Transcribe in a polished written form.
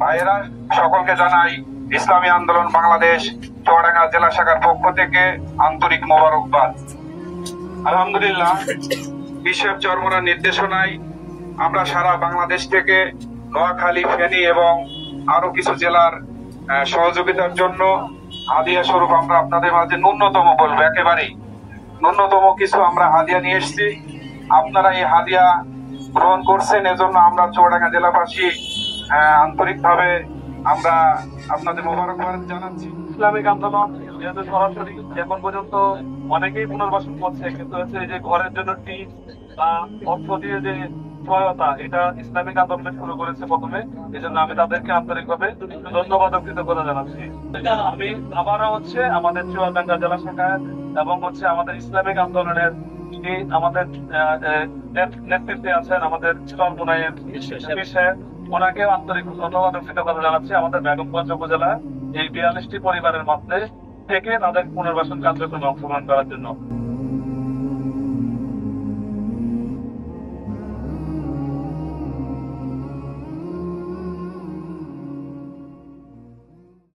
ভাইয়েরা, সকলকে জানাই ইসলামী আন্দোলন বাংলাদেশ চুয়াডাঙ্গা জেলা শাখার পক্ষ থেকে আন্তরিক মোবারকবাদ। আলহামদুলিল্লাহ, বিশেষ চরমোনার নির্দেশনায় আমরা সারা বাংলাদেশ থেকে নোয়াখালী, ফেনী এবং আরো কিছু জেলার সহযোগিতার জন্য হাদিয়া স্বরূপ আমরা আপনাদের মাঝে ন্যূনতম বলবো, একেবারেই ন্যূনতম কিছু আমরা হাদিয়া নিয়ে এসেছি। আপনারা এই হাদিয়া গ্রহণ করছেন, এজন্য আমরা চুয়াডাঙ্গা জেলাবাসী আন্তরিকভাবে আমরা আপনাদের মোবারকবাদ জানাচ্ছি। ইসলামিক আন্দোলন যেহেতু সরাসরি এখন পর্যন্ত অনেকেই পুনর্বাসন করছে, কিন্তু হচ্ছে যে ঘরের জন্য টিন বা অর্থ দিয়ে যে সহায়তা, এটা ইসলামিক আন্দোলন শুরু করেছে প্রথমে। এই জন্য আমি তাদেরকে আন্তরিকভাবে ধন্যবাদ ও কৃতজ্ঞতা জানাচ্ছি। আমি আবারও হচ্ছে আমাদের চুয়াডাঙ্গা জেলা শাখা এবং হচ্ছে আমাদের ইসলামিক আন্দোলনের আমাদের নেতৃত্বে আছেন আমাদের চরমোনাইয়ের বিষয়ে, ওনাকে আন্তরিক ধন্যবাদ ও কৃতজ্ঞতা জানাচ্ছি। আমাদের বেগমগঞ্জ উপজেলা এই 42টি পরিবারের মধ্যে থেকে তাদের পুনর্বাসন কার্যক্রমে অংশগ্রহণ করার জন্য।